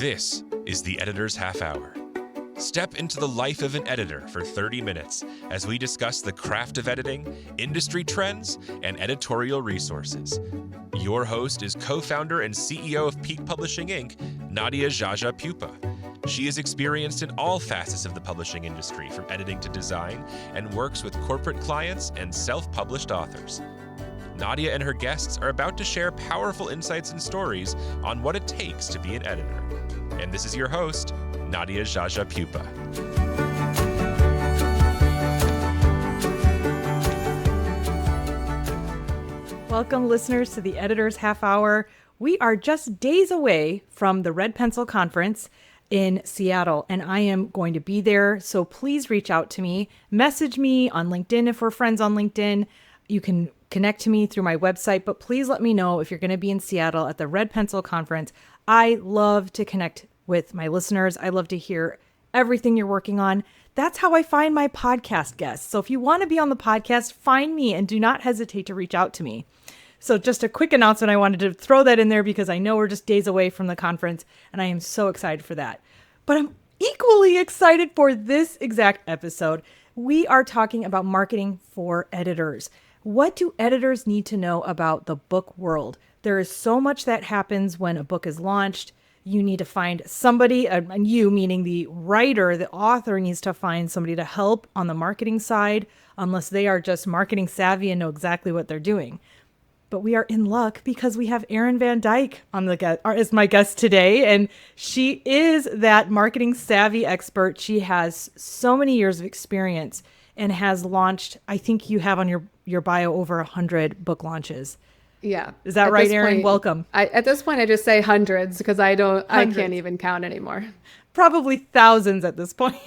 This is the Editor's Half Hour. Step into the life of an editor for 30 minutes as we discuss the craft of editing, industry trends, and editorial resources. Your host is co-founder and CEO of Peak Publishing Inc., Nadia Jaja Pupa. She is experienced in all facets of the publishing industry, from editing to design, and works with corporate clients and self-published authors. Nadia and her guests are about to share powerful insights and stories on what it takes to be an editor. And this is your host, Nadia Jaja Pupa. Welcome, listeners, to the Editor's Half Hour. We are just days away from the Red Pencil Conference in Seattle, and I am going to be there. So please reach out to me. Message me on LinkedIn if we're friends on LinkedIn. You can connect to me through my website, but please let me know if you're going to be in Seattle at the Red Pencil Conference. I love to connect with my listeners. I love to hear everything you're working on. That's how I find my podcast guests. So if you want to be on the podcast, find me and do not hesitate to reach out to me. So just a quick announcement. I wanted to throw that in there because I know we're just days away from the conference and I am so excited for that. But I'm equally excited for this exact episode. We are talking about marketing for editors. What do editors need to know about the book world? There is so much that happens when a book is launched. You need to find somebody, and you, meaning the writer, the author, needs to find somebody to help on the marketing side, unless they are just marketing savvy and know exactly what they're doing. But we are in luck because we have Aryn Van Dyke on as my guest today, and she is that marketing savvy expert. She has so many years of experience and has launched, I think you have on your bio, over 100 book launches. Yeah. Is that right, Aryn? Welcome. At this point, I just say hundreds because I can't even count anymore. Probably thousands at this point.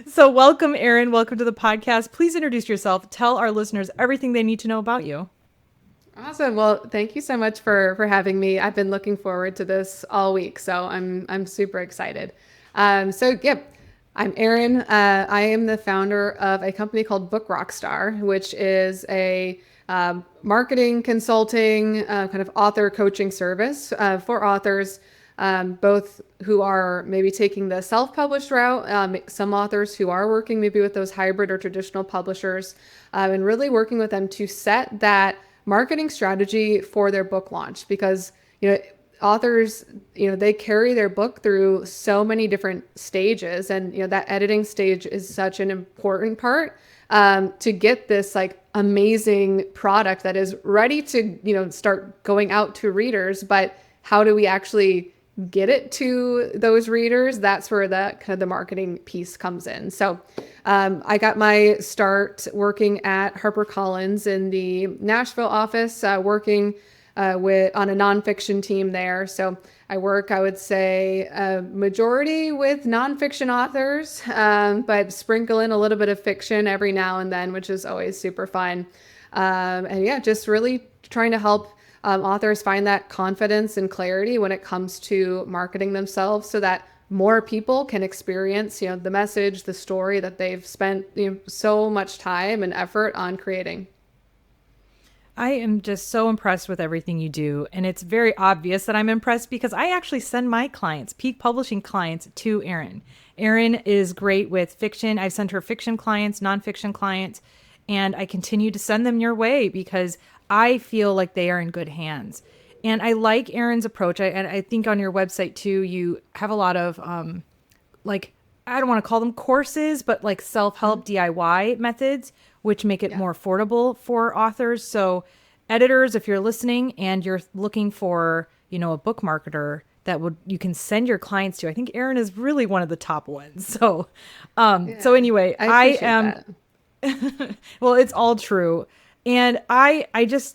So welcome, Aryn. Welcome to the podcast. Please introduce yourself. Tell our listeners everything they need to know about you. Awesome. Well, thank you so much for having me. I've been looking forward to this all week, so I'm super excited. I'm Aryn. I am the founder of a company called Book Rockstar, which is a marketing consulting kind of author coaching service for authors, both who are maybe taking the self-published route, some authors who are working maybe with those hybrid or traditional publishers, and really working with them to set that marketing strategy for their book launch. Because, authors, they carry their book through so many different stages, and, that editing stage is such an important part to get this amazing product that is ready to, start going out to readers. But how do we actually get it to those readers? That's where the marketing piece comes in. So I got my start working at HarperCollins in the Nashville office, working on a nonfiction team there. So I work, I would say, a majority with nonfiction authors, but sprinkle in a little bit of fiction every now and then, which is always super fun. Just really trying to help authors find that confidence and clarity when it comes to marketing themselves so that more people can experience, the message, the story that they've spent so much time and effort on creating. I am just so impressed with everything you do. And it's very obvious that I'm impressed because I actually send my clients, Peak Publishing clients, to Aryn. Aryn is great with fiction. I've sent her fiction clients, nonfiction clients, and I continue to send them your way because I feel like they are in good hands. And I like Aryn's approach. I think on your website too, you have a lot of I don't want to call them courses, but self-help DIY methods, which make it more affordable for authors. So editors, if you're listening and you're looking for, a book marketer you can send your clients to, I think Aryn is really one of the top ones. So, so anyway, I am, well, it's all true. And I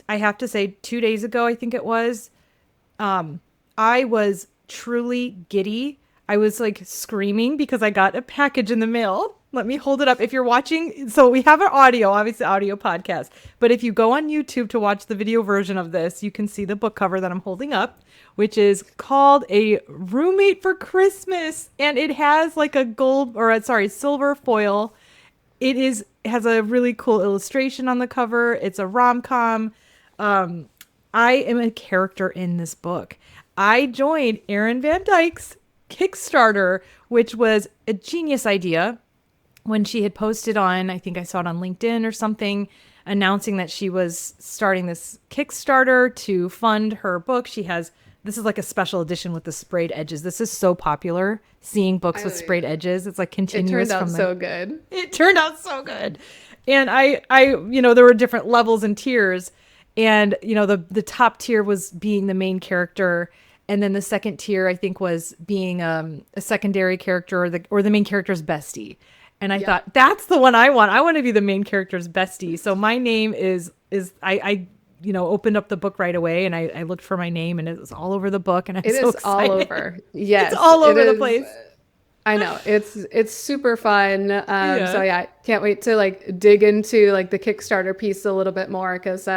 have to say 2 days ago, I think it was, I was truly giddy. I was screaming because I got a package in the mail. Let me hold it up. If you're watching, so we have an obviously audio podcast, but if you go on YouTube to watch the video version of this, you can see the book cover that I'm holding up, which is called A Roommate for Christmas. And it has a silver foil. It has a really cool illustration on the cover. It's a rom-com. I am a character in this book. I joined Aryn Van Dyke's Kickstarter, which was a genius idea. When she had posted on, I think I saw it on LinkedIn or something, announcing that she was starting this Kickstarter to fund her book. This is like a special edition with the sprayed edges. This is so popular, seeing books with sprayed edges. It's like continuous. It turned out so good. It turned out so good. And I, there were different levels and tiers. And, the top tier was being the main character. And then the second tier, I think, was being a secondary character or the main character's bestie. And I thought, that's the one I want. I want to be the main character's bestie. So my name is I opened up the book right away, and I looked for my name, and it was all over the book, and I'm so excited. All over. Yes. It's all over the place. I know. It's super fun. So I can't wait to like dig into like the Kickstarter piece a little bit more, because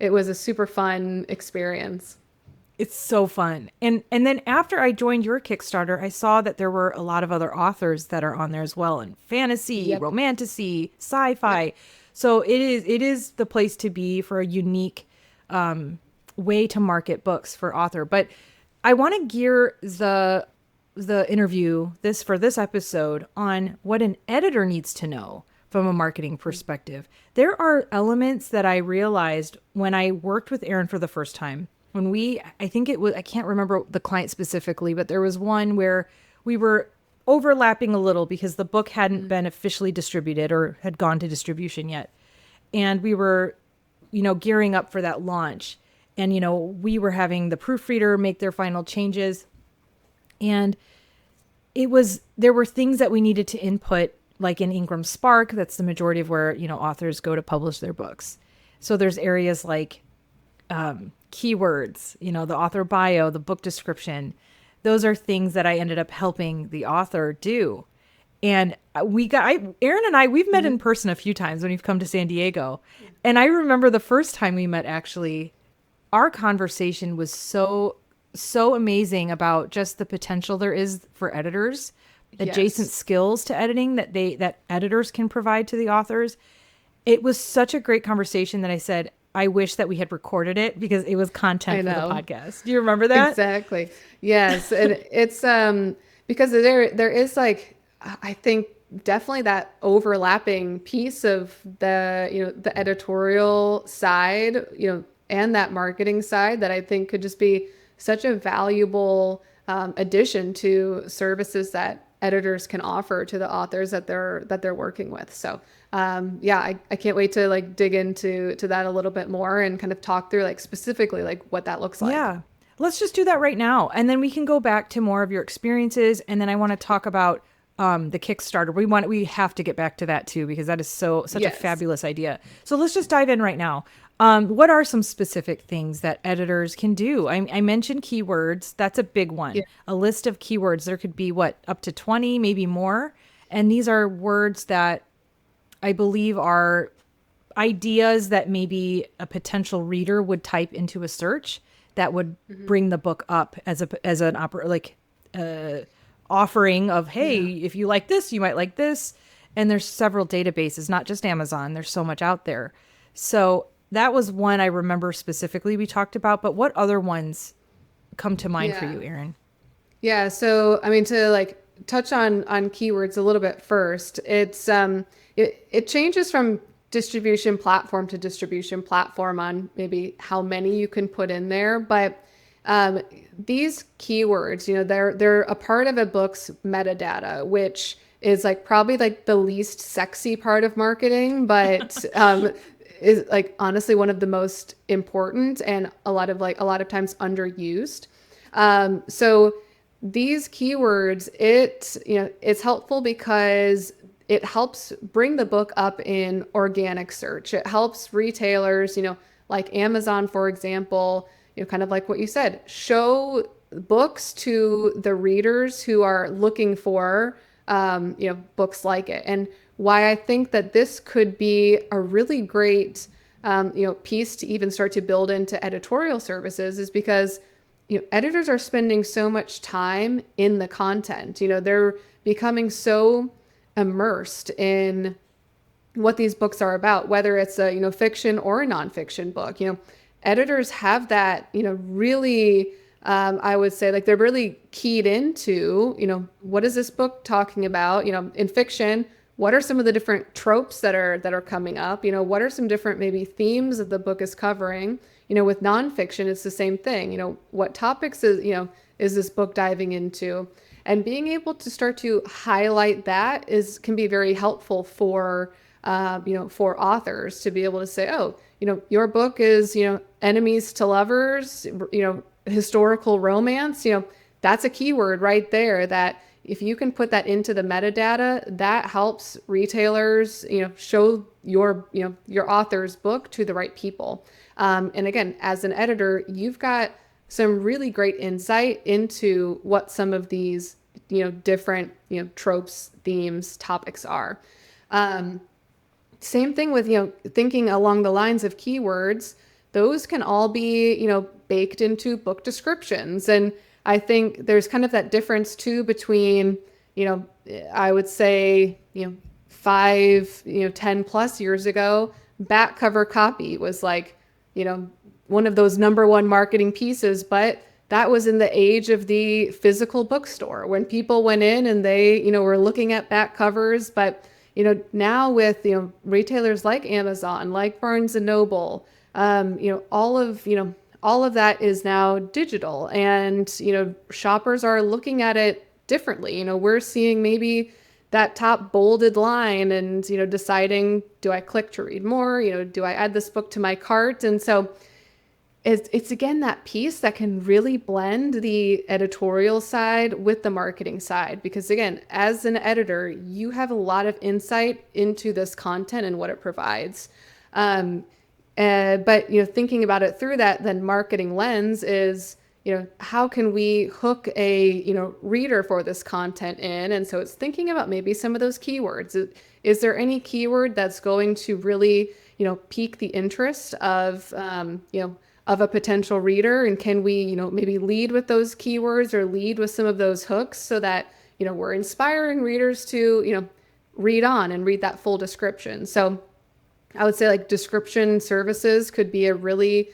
it was a super fun experience. It's so fun. And then after I joined your Kickstarter, I saw that there were a lot of other authors that are on there as well, in fantasy, romantasy, sci-fi. Yep. So it is the place to be for a unique way to market books for author. But I want to gear the interview for this episode on what an editor needs to know from a marketing perspective. There are elements that I realized when I worked with Aryn for the first time. I can't remember the client specifically, but there was one where we were overlapping a little because the book hadn't been officially distributed or had gone to distribution yet. And we were, gearing up for that launch. And, we were having the proofreader make their final changes. And there were things that we needed to input, like in Ingram Spark. That's the majority of where, authors go to publish their books. So there's areas like, keywords, the author bio, the book description. Those are things that I ended up helping the author do. And Aryn and I, we've met in person a few times when we've come to San Diego. And I remember the first time we met, actually, our conversation was so amazing about just the potential there is for editors, adjacent skills to editing that editors can provide to the authors. It was such a great conversation that I said, I wish that we had recorded it because it was content for the podcast. Do you remember that? Exactly. Yes. And it's because there is like, I think definitely that overlapping piece of the editorial side, and that marketing side that I think could just be such a valuable addition to services that editors can offer to the authors that they're working with. So I can't wait to like dig into that a little bit more and kind of talk through like specifically like what that looks like. Yeah. Let's just do that right now. And then we can go back to more of your experiences. And then I want to talk about the Kickstarter. We have to get back to that too, because that is such a fabulous idea. So let's just dive in right now. What are some specific things that editors can do? I mentioned keywords. That's a big one. Yeah. A list of keywords. There could be up to 20, maybe more. And these are words that I believe are ideas that maybe a potential reader would type into a search that would bring the book up as an offering of, hey, if you like this, you might like this. And there's several databases, not just Amazon. There's so much out there. So that was one I remember specifically we talked about, but what other ones come to mind for you, Aryn? Yeah. So, I mean, to like touch on keywords a little bit first, it's, it changes from distribution platform to distribution platform on maybe how many you can put in there. But, these keywords, they're a part of a book's metadata, which is like probably like the least sexy part of marketing, but, is like honestly one of the most important and a lot of times underused. So these keywords, it's helpful because it helps bring the book up in organic search. It helps retailers, like Amazon, for example, kind of like what you said, show books to the readers who are looking for, books like it. And why I think that this could be a really great, piece to even start to build into editorial services is because, editors are spending so much time in the content. They're becoming so immersed in what these books are about, whether it's a, fiction or a nonfiction book. Editors have that, really I would say like they're really keyed into, what is this book talking about? In fiction, what are some of the different tropes that are coming up? What are some different maybe themes that the book is covering? With nonfiction, it's the same thing. What topics is this book diving into? And being able to start to highlight that can be very helpful for authors to be able to say, oh, your book is, enemies to lovers, historical romance, that's a keyword right there that if you can put that into the metadata, that helps retailers, show your author's book to the right people. And again, as an editor, you've got some really great insight into what some of these, different, tropes, themes, topics are. Same thing with, thinking along the lines of keywords. Those can all be, baked into book descriptions. And I think there's kind of that difference too between, I would say, 5, 10 plus years ago, back cover copy was like, one of those number one marketing pieces, but that was in the age of the physical bookstore when people went in and they, were looking at back covers. But, now with, retailers like Amazon, like Barnes and Noble, all of that is now digital, and, shoppers are looking at it differently. We're seeing maybe that top bolded line and, deciding, do I click to read more? Do I add this book to my cart? And so it's again, that piece that can really blend the editorial side with the marketing side, because again, as an editor, you have a lot of insight into this content and what it provides. But, thinking about it through that then marketing lens is, how can we hook a, reader for this content in? And so it's thinking about maybe some of those keywords. Is there any keyword that's going to really, pique the interest of, of a potential reader? And can we, maybe lead with those keywords or lead with some of those hooks so that, we're inspiring readers to, read on and read that full description. So I would say like description services could be a really,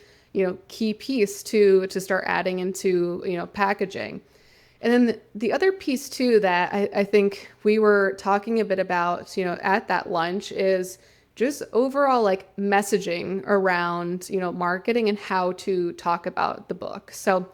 key piece to start adding into, packaging. And then the other piece too that I think we were talking a bit about, at that lunch is just overall like messaging around, marketing and how to talk about the book. So,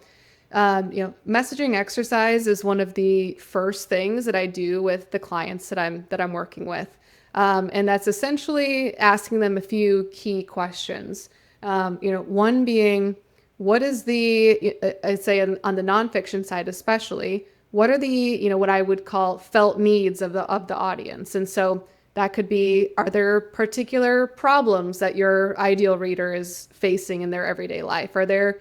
messaging exercise is one of the first things that I do with the clients that I'm working with. And that's essentially asking them a few key questions. One being, what is I'd say on the nonfiction side, especially, what are the, what I would call felt needs of the audience? And so that could be, are there particular problems that your ideal reader is facing in their everyday life? Are there,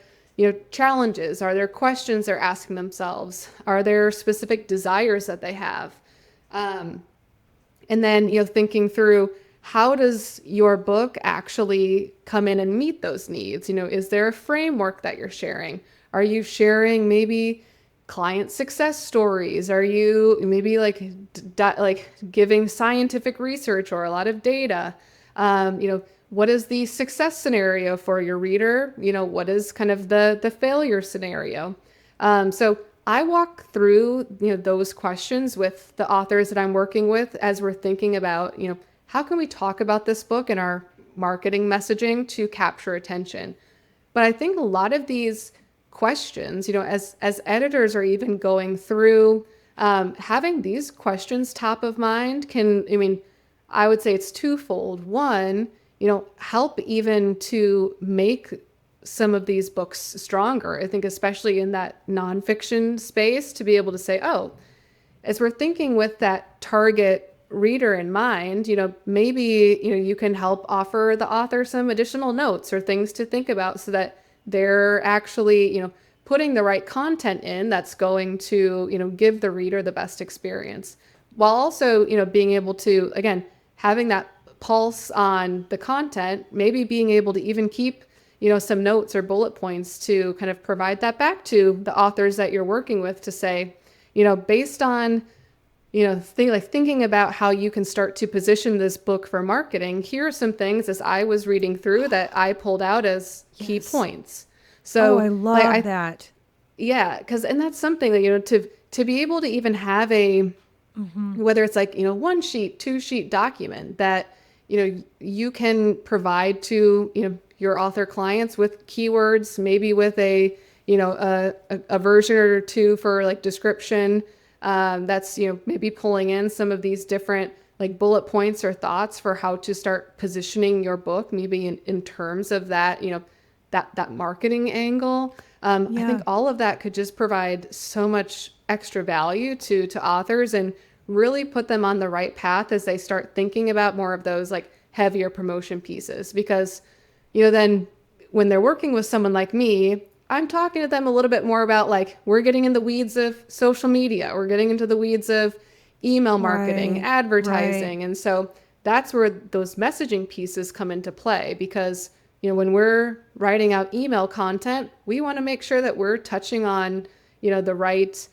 challenges? Are there questions they're asking themselves? Are there specific desires that they have? And then, thinking through, how does your book actually come in and meet those needs? Is there a framework that you're sharing? Are you sharing maybe client success stories? Are you maybe like giving scientific research or a lot of data? What is the success scenario for your reader? What is kind of the failure scenario? So I walk through, those questions with the authors that I'm working with as we're thinking about, how can we talk about this book in our marketing messaging to capture attention? But I think a lot of these questions, as editors are even going through, having these questions top of mind I would say it's twofold. One, help even to make some of these books stronger. I think especially in that nonfiction space, to be able to say, oh, as we're thinking with that target reader in mind, maybe, you can help offer the author some additional notes or things to think about so that they're actually, putting the right content in that's going to, give the reader the best experience, while also, being able to, again, having that pulse on the content, maybe being able to even keep, some notes or bullet points to kind of provide that back to the authors that you're working with to say, based on, thinking about how you can start to position this book for marketing, here are some things as I was reading through that I pulled out as key points. So I love that. Yeah, and that's something that, to be able to even have whether it's like, 1 sheet, 2 sheet document that, you can provide to, your author clients with keywords, maybe with a version or two for like description, that's, maybe pulling in some of these different like bullet points or thoughts for how to start positioning your book, maybe in terms of that, that marketing angle. I think all of that could just provide so much extra value to authors and really put them on the right path as they start thinking about more of those like heavier promotion pieces. Because, then when they're working with someone like me, I'm talking to them a little bit more about like, we're getting in the weeds of social media, we're getting into the weeds of email marketing, advertising. And so that's where those messaging pieces come into play, because when we're writing out email content, we want to make sure that we're touching on, the right,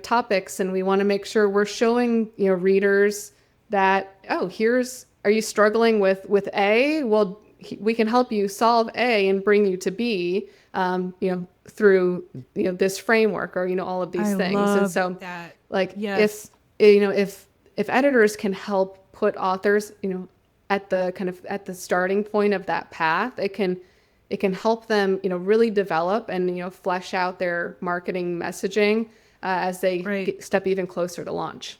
topics. And we want to make sure we're showing, readers that, are you struggling with A? Well, we can help you solve A and bring you to B, through, this framework or, all of these things. And so like, if editors can help put authors, at the starting point of that path, it can help them, really develop and, flesh out their marketing messaging as they step even closer to launch.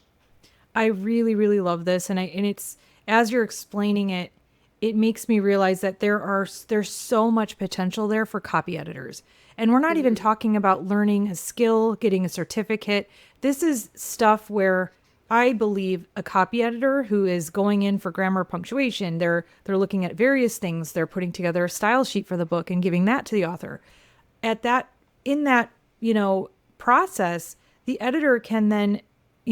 I really, really love this. And it's, as you're explaining it, it makes me realize that there's so much potential there for copy editors. And we're not even talking about learning a skill, getting a certificate. This is stuff where I believe a copy editor who is going in for grammar, punctuation, they're looking at various things. They're putting together a style sheet for the book and giving that to the author. In that, process, the editor can then,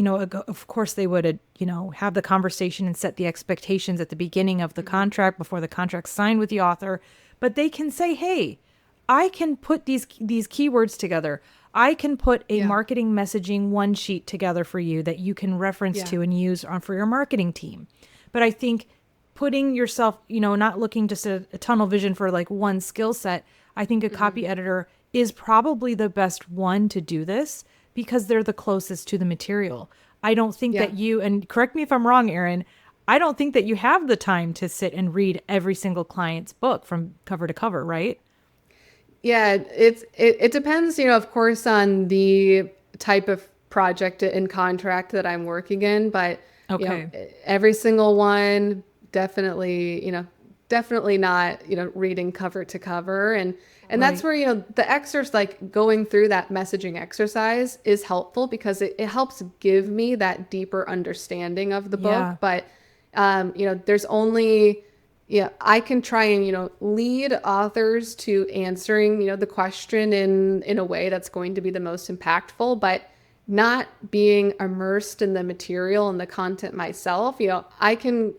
of course they would, have the conversation and set the expectations at the beginning of the contract before the contract's signed with the author. But they can say, hey, I can put these keywords together. I can put a marketing messaging 1-sheet together for you that you can reference to and use for your marketing team. But I think putting yourself, not looking just at a tunnel vision for like one skill set, I think a copy editor is probably the best one to do this because they're the closest to the material. I don't think that you, and correct me if I'm wrong, Aryn, I don't think that you have the time to sit and read every single client's book from cover to cover, right? Yeah, it depends, of course, on the type of project and contract that I'm working in, but every single one, definitely not, reading cover to cover. And that's where, the exercise, like going through that messaging exercise is helpful because it helps give me that deeper understanding of the book. But, there's only, I can try and, lead authors to answering, the question in a way that's going to be the most impactful, but not being immersed in the material and the content myself. I can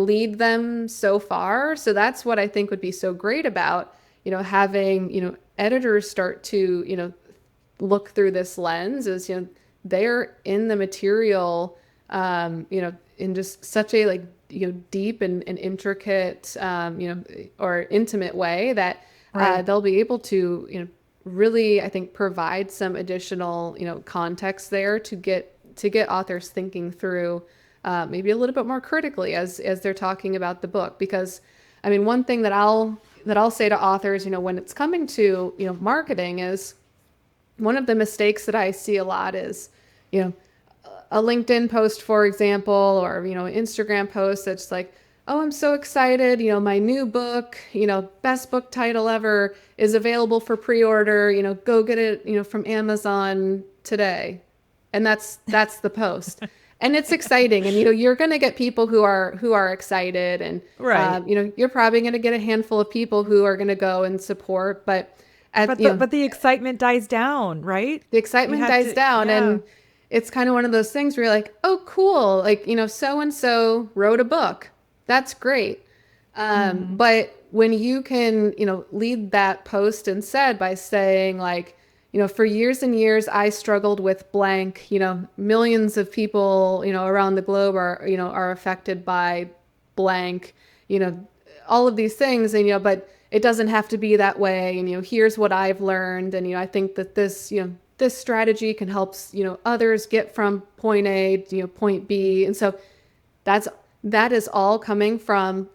lead them so far. So that's what I think would be so great about, having, editors start to, look through this lens is, they're in the material, in just such a like, deep and intricate, or intimate way that they'll be able to, really, I think, provide some additional, context there to get authors thinking through maybe a little bit more critically as they're talking about the book. Because, I mean, one thing that I'll say to authors, when it's coming to, marketing is one of the mistakes that I see a lot is, a LinkedIn post, for example, or, an Instagram post that's like, oh, I'm so excited. My new book, best book title ever is available for pre-order, go get it, from Amazon today. And that's the post. And it's exciting. And, you're going to get people who are excited and, you're probably going to get a handful of people who are going to go and support. But the excitement dies down, right? The excitement dies down. And it's kind of one of those things where you're like, oh, cool. Like, so-and-so wrote a book. That's great. But when you can, lead that post instead by saying like, for years and years, I struggled with blank, millions of people, around the globe are affected by blank, all of these things. And, but it doesn't have to be that way. And, here's what I've learned. And, I think that this, this strategy can help, others get from point A to, point B. And so that is all coming from,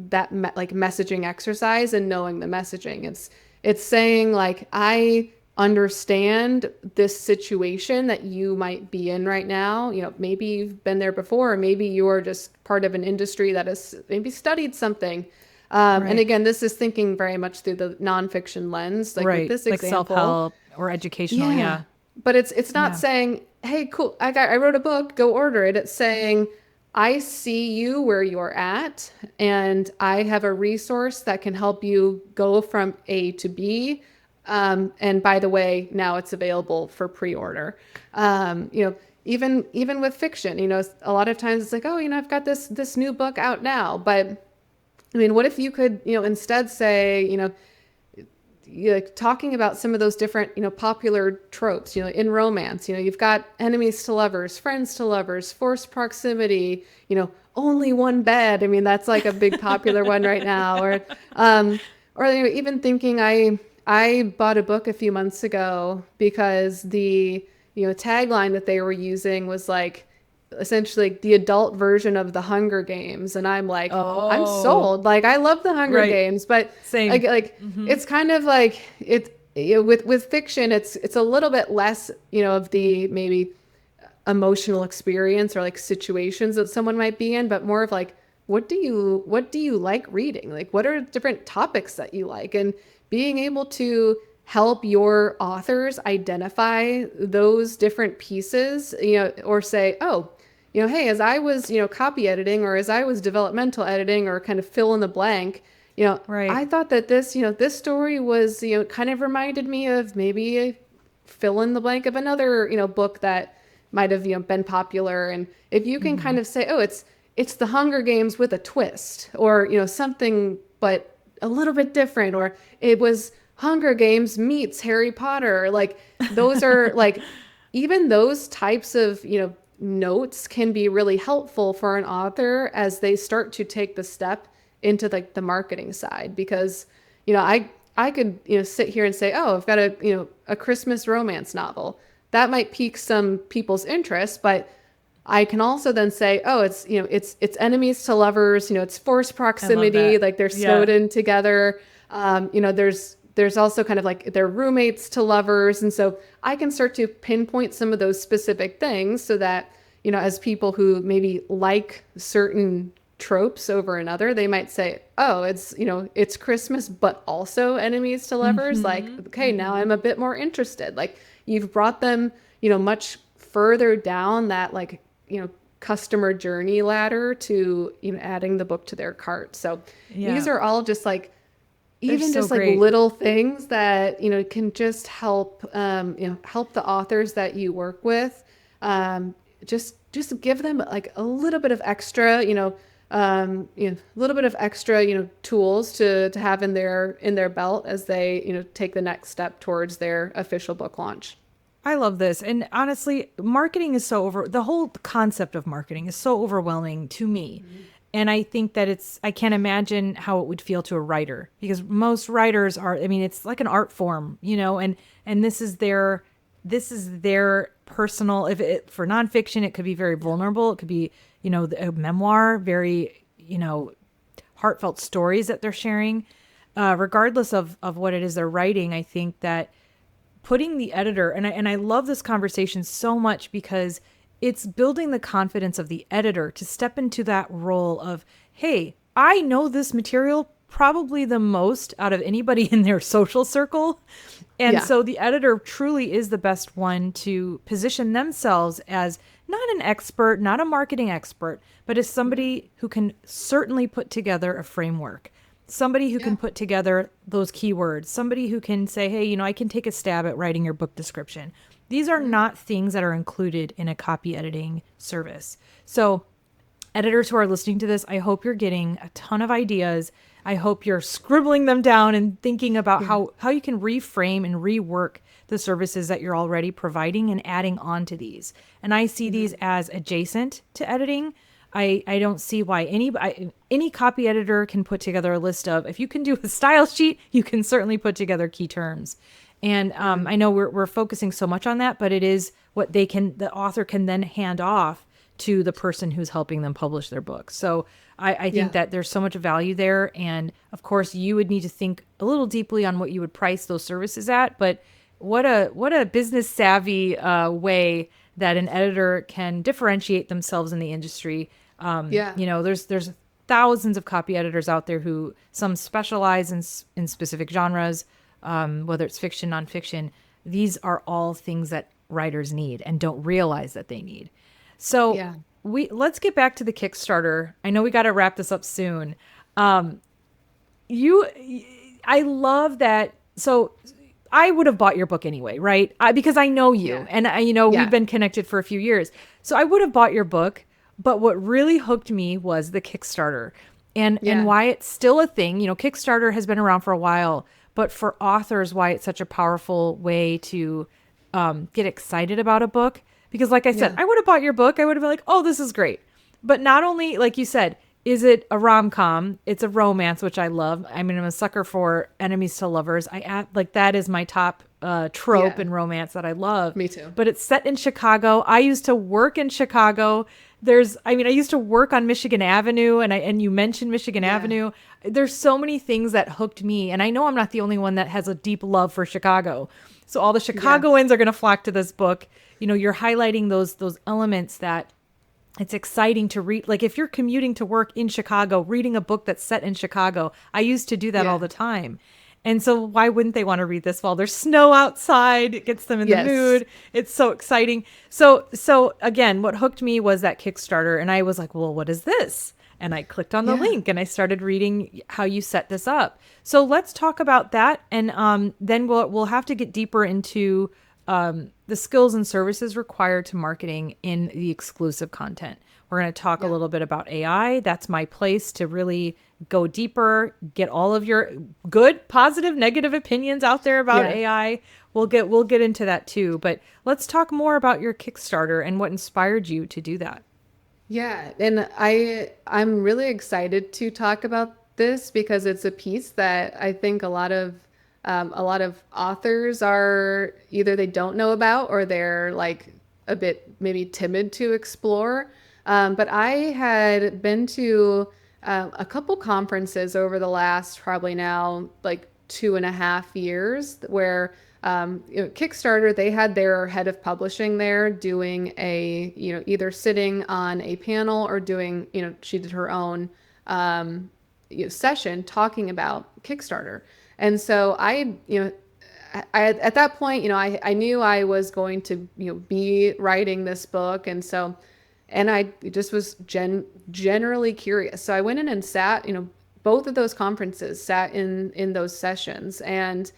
that messaging exercise and knowing the messaging. It's saying like, I understand this situation that you might be in right now. Maybe you've been there before, or maybe you're just part of an industry that has maybe studied something. And again, this is thinking very much through the nonfiction lens, like with this like example, self-help or educational. Yeah. But it's not saying, hey, cool, I wrote a book, go order it. It's saying, I see you where you're at, and I have a resource that can help you go from A to B. And by the way, now it's available for pre-order. Even with fiction, a lot of times it's like, oh, I've got this new book out now. But I mean, what if you could, instead say, talking about some of those different, popular tropes, in romance, you've got enemies to lovers, friends to lovers, forced proximity, only one bed. I mean, that's like a big popular one right now. Or even thinking, I bought a book a few months ago because the, tagline that they were using was like, essentially the adult version of the Hunger Games. And I'm like, I'm sold. Like, I love the Hunger Games, but same. It's kind of like with fiction, it's a little bit less, of the maybe emotional experience or like situations that someone might be in, but more of like, what do you like reading? Like, what are different topics that you like? And being able to help your authors identify those different pieces, or say, oh, hey, as I was, copy editing, or as I was developmental editing, or kind of fill in the blank, I thought that this, this story was, kind of reminded me of maybe a fill in the blank of another, book that might have, been popular. And if you can kind of say, oh, it's the Hunger Games with a twist, or, something, but a little bit different, or it was Hunger Games meets Harry Potter. Like, those are like, even those types of, notes can be really helpful for an author as they start to take the step into like the marketing side. Because, I could, sit here and say, oh, I've got a Christmas romance novel that might pique some people's interest, but I can also then say, oh, it's, it's enemies to lovers, it's forced proximity, like they're snowed in together. There's also kind of like they're roommates to lovers. And so I can start to pinpoint some of those specific things so that, as people who maybe like certain tropes over another, they might say, oh, it's Christmas, but also enemies to lovers. Like, okay, now I'm a bit more interested. Like, you've brought them, much further down that like, customer journey ladder to, adding the book to their cart. So these are all just like, even just like great. little things that, can just help, help the authors that you work with, just give them like a little bit of extra, a little bit of extra, tools to have in their belt as they, take the next step towards their official book launch. I love this. And honestly, marketing is the whole concept of marketing is so overwhelming to me. And I think that I can't imagine how it would feel to a writer, because most writers it's like an art form, and this is their personal, for nonfiction, it could be very vulnerable. It could be, a memoir, very, heartfelt stories that they're sharing, regardless of what it is they're writing. I think that putting the editor, and I love this conversation so much because it's building the confidence of the editor to step into that role of, hey, I know this material probably the most out of anybody in their social circle. And so the editor truly is the best one to position themselves as not an expert, not a marketing expert, but as somebody who can certainly put together a framework, somebody who can put together those keywords, somebody who can say, hey, I can take a stab at writing your book description. These are not things that are included in a copy editing service. So editors who are listening to this, I hope you're getting a ton of ideas. I hope you're scribbling them down and thinking about how you can reframe and rework the services that you're already providing and adding on to these. And I see these as adjacent to editing. I don't see why any copy editor can put together a list of, if you can do a style sheet, you can certainly put together key terms. And I know we're focusing so much on that, but it is what the author can then hand off to the person who's helping them publish their book. So I think that there's so much value there. And of course, you would need to think a little deeply on what you would price those services at. But what a business savvy way that an editor can differentiate themselves in the industry. There's thousands of copy editors out there who some specialize in specific genres, whether it's fiction, nonfiction. These are all things that writers need and don't realize that they need. So let's get back to the Kickstarter. I know we got to wrap this up soon. I love that. So I would have bought your book anyway, right? Because I know you and we've been connected for a few years. So I would have bought your book, but what really hooked me was the Kickstarter and why it's still a thing. Kickstarter has been around for a while, but for authors, why it's such a powerful way to get excited about a book. Because like I said, I would have bought your book. I would have been like, oh, this is great. But not only, like you said, is it a rom-com? It's a romance, which I love. I mean, I'm a sucker for enemies to lovers. That is my top trope in romance that I love. Me too. But it's set in Chicago. I used to work in Chicago. I used to work on Michigan Avenue, and you mentioned Michigan Avenue. There's so many things that hooked me, and I know I'm not the only one that has a deep love for Chicago. So all the Chicagoans are going to flock to this book. You're highlighting those elements that it's exciting to read. Like if you're commuting to work in Chicago, reading a book that's set in Chicago, I used to do that all the time. And so why wouldn't they want to read this while there's snow outside? It gets them in the mood. It's so exciting. So again, what hooked me was that Kickstarter. And I was like, well, what is this? And I clicked on the link and I started reading how you set this up. So let's talk about that. And then we'll have to get deeper into the skills and services required to marketing in the exclusive content. We're going to talk a little bit about AI. That's my place to really go deeper, get all of your good, positive, negative opinions out there about AI. We'll get into that too. But let's talk more about your Kickstarter and what inspired you to do that. Yeah, and I'm really excited to talk about this because it's a piece that I think a lot of authors are either they don't know about or they're like a bit maybe timid to explore. But I had been to a couple conferences over the last probably now like 2.5 years where Kickstarter, they had their head of publishing there doing either sitting on a panel or doing, she did her own session talking about Kickstarter. And so I at that point, I knew I was going to, be writing this book. And I just was generally curious. So I went in and sat, both of those conferences, sat in those sessions. And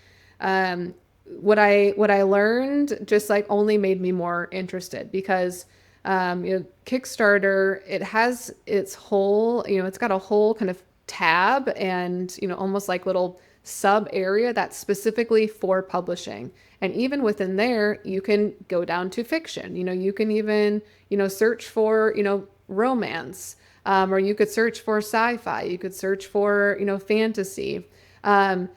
what I learned just like only made me more interested because Kickstarter, it has its whole, it's got a whole kind of tab and, almost like little sub area that's specifically for publishing. And even within there, you can go down to fiction. You can even, search for, romance, or you could search for sci-fi. You could search for, fantasy. They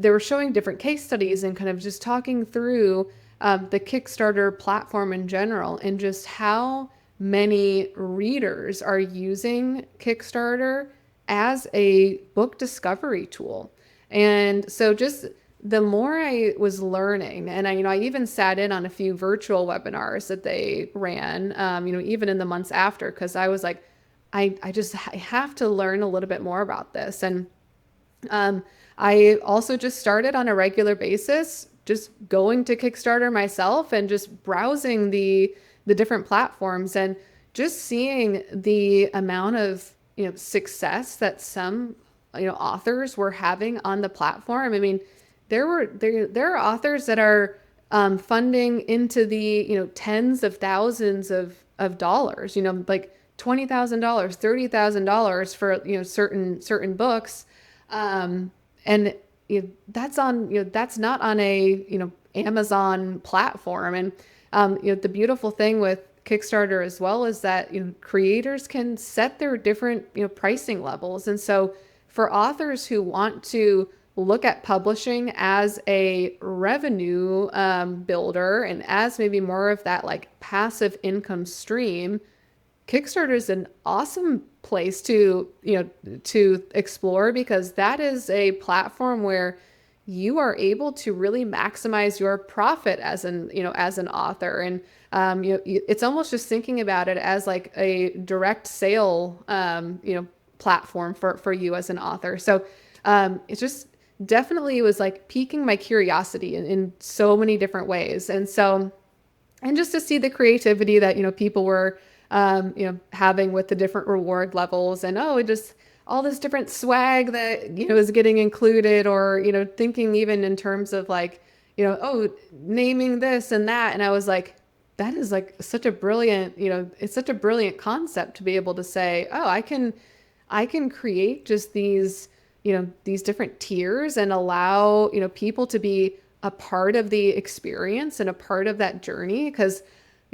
were showing different case studies and kind of just talking through the Kickstarter platform in general and just how many readers are using Kickstarter as a book discovery tool. And so just the more I was learning, and I even sat in on a few virtual webinars that they ran, even in the months after, because I was like, I have to learn a little bit more about this. And I also just started on a regular basis, just going to Kickstarter myself and just browsing the different platforms and just seeing the amount of success that some authors were having on the platform. I mean, there are authors that are funding into the tens of thousands of dollars, like $20,000, $30,000 for certain books, and that's not on a Amazon platform. And the beautiful thing with Kickstarter as well is that, creators can set their different, pricing levels. And so for authors who want to look at publishing as a revenue builder and as maybe more of that like passive income stream, Kickstarter is an awesome place to, to explore, because that is a platform where you are able to really maximize your profit as an author. And, it's almost just thinking about it as like a direct sale, platform for you as an author. So, it's just definitely was like piquing my curiosity in so many different ways. And so, and just to see the creativity that, people were, having with the different reward levels, and, just all this different swag that, is getting included, or, thinking even in terms of like, naming this and that. And I was like, that is like such a brilliant, it's such a brilliant concept to be able to say, I can create just these, these different tiers and allow, people to be a part of the experience and a part of that journey. Cause,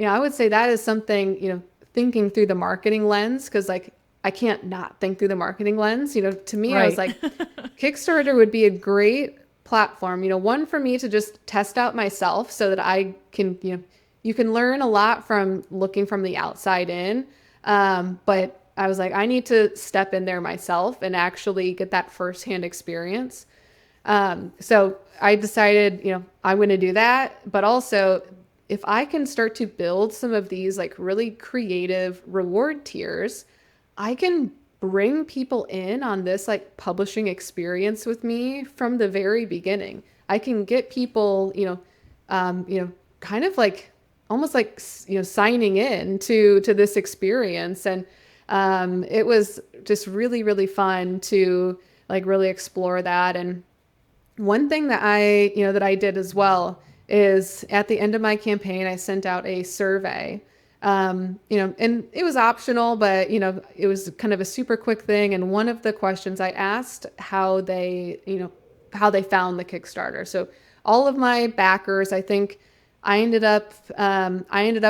I would say that is something, thinking through the marketing lens, cause like, I can't not think through the marketing lens. To me, Right. I was like, Kickstarter would be a great platform, one for me to just test out myself so that I can, you can learn a lot from looking from the outside in. But I was like, I need to step in there myself and actually get that firsthand experience. So I decided, I'm going to do that. But also, if I can start to build some of these like really creative reward tiers, I can bring people in on this like publishing experience with me from the very beginning. I can get people, kind of like almost like, signing in to this experience. And it was just really, really fun to like really explore that. And one thing that I did as well is at the end of my campaign, I sent out a survey. And it was optional, but, it was kind of a super quick thing. And one of the questions I asked how they found the Kickstarter. So all of my backers, I think I ended up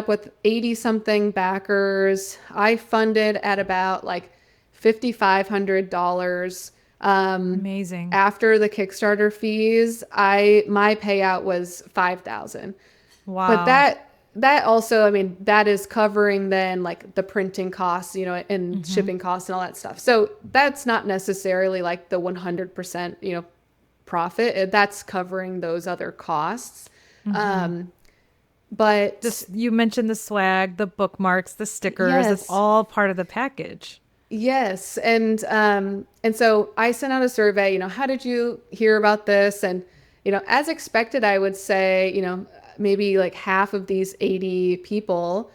with 80 something backers. I funded at about like $5,500. Amazing. After the Kickstarter fees, my payout was $5,000. Wow. But that also, I mean, that is covering then like the printing costs, and shipping costs and all that stuff. So that's not necessarily like the 100%, profit. That's covering those other costs. But you mentioned the swag, the bookmarks, the stickers. Yes. It's all part of the package. yes. And so I sent out a survey, how did you hear about this? And, as expected, I would say, maybe like half of these 80 people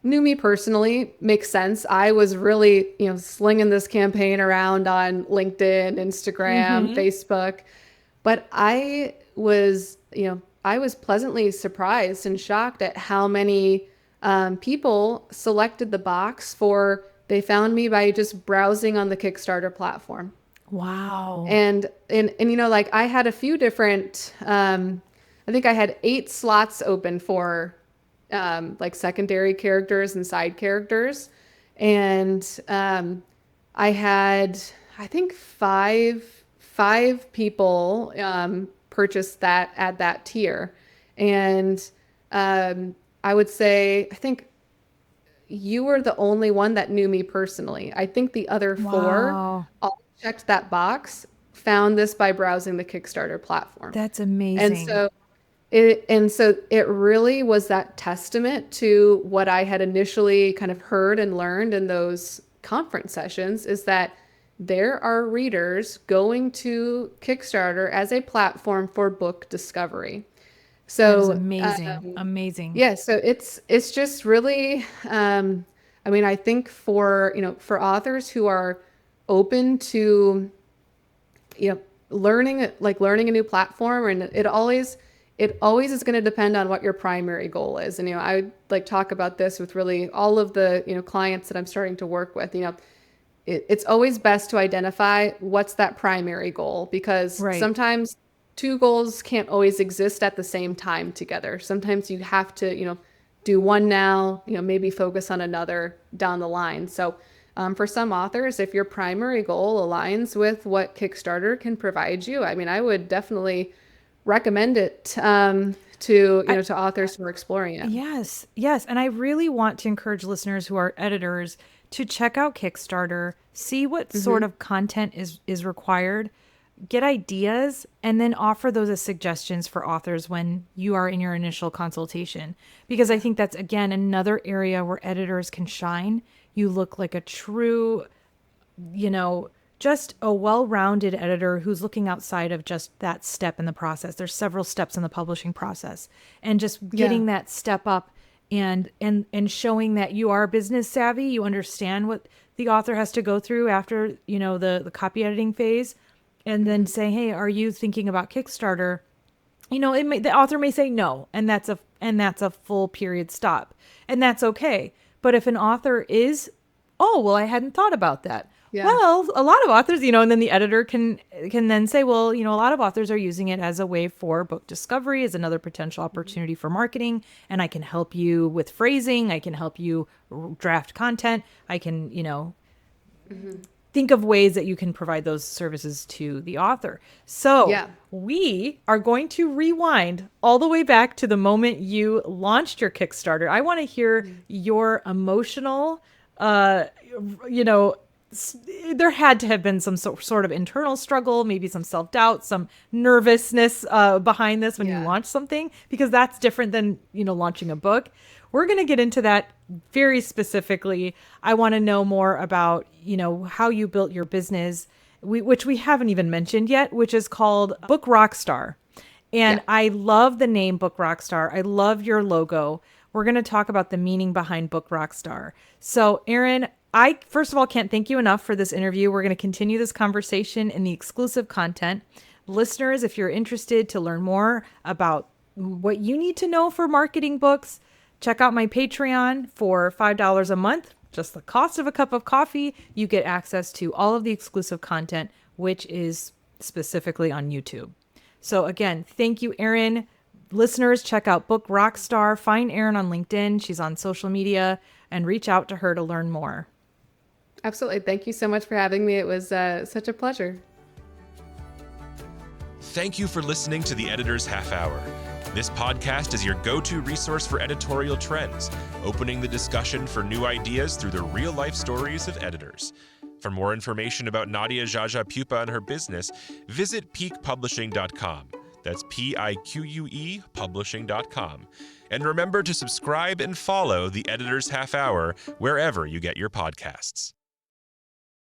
knew me personally. Makes sense. I was really, slinging this campaign around on LinkedIn, Instagram, Facebook. But I was pleasantly surprised and shocked at how many people selected the box for they found me by just browsing on the Kickstarter platform. Wow. And like I had a few different, I think I had 8 slots open for like secondary characters and side characters. And I had, I think five people purchase that at that tier. And I would say, I think you were the only one that knew me personally. I think the other 4 Wow. all checked that box, found this by browsing the Kickstarter platform. That's amazing. And so it really was that testament to what I had initially kind of heard and learned in those conference sessions, is that there are readers going to Kickstarter as a platform for book discovery. That is So amazing. Amazing. yeah, so it's just really, I mean, I think for authors who are open to, learning a new platform, and it always is going to depend on what your primary goal is. And, I like talk about this with really all of the, clients that I'm starting to work with. It's always best to identify what's that primary goal, because Right. sometimes 2 goals can't always exist at the same time together. Sometimes you have to, do one now, maybe focus on another down the line. So for some authors, if your primary goal aligns with what Kickstarter can provide you, I mean, I would definitely recommend it to authors who are exploring it. Yes, yes. And I really want to encourage listeners who are editors to check out Kickstarter, see what sort of content is required, get ideas, and then offer those as suggestions for authors when you are in your initial consultation. Because I think that's, again, another area where editors can shine. You look like a true, just a well-rounded editor who's looking outside of just that step in the process. There's several steps in the publishing process, and just getting that step up and showing that you are business savvy, you understand what the author has to go through after, the copy editing phase, and then say, hey, are you thinking about Kickstarter? The author may say no, and that's a full period stop, and that's okay. But if an author is, oh, well, I hadn't thought about that. Yeah. Well, a lot of authors, and then the editor can then say, well, a lot of authors are using it as a way for book discovery, as another potential opportunity for marketing. And I can help you with phrasing. I can help you draft content. I can, think of ways that you can provide those services to the author. So we are going to rewind all the way back to the moment you launched your Kickstarter. I want to hear your emotional, there had to have been some sort of internal struggle, maybe some self-doubt, some nervousness behind this when you launch something, because that's different than, launching a book. We're going to get into that very specifically. I want to know more about, how you built your business, which we haven't even mentioned yet, which is called Book Rockstar. And I love the name Book Rockstar. I love your logo. We're going to talk about the meaning behind Book Rockstar. So, Aryn, I, first of all, can't thank you enough for this interview. We're going to continue this conversation in the exclusive content. Listeners, if you're interested to learn more about what you need to know for marketing books, check out my Patreon for $5 a month, just the cost of a cup of coffee. You get access to all of the exclusive content, which is specifically on YouTube. So again, thank you, Aryn. Listeners, check out Book Rockstar. Find Aryn on LinkedIn. She's on social media, and reach out to her to learn more. Absolutely. Thank you so much for having me. It was such a pleasure. Thank you for listening to the Editor's Half Hour. This podcast is your go-to resource for editorial trends, opening the discussion for new ideas through the real-life stories of editors. For more information about Nadia Jaja Pupa and her business, visit peakpublishing.com. That's PIQUE publishing.com. And remember to subscribe and follow the Editor's Half Hour wherever you get your podcasts.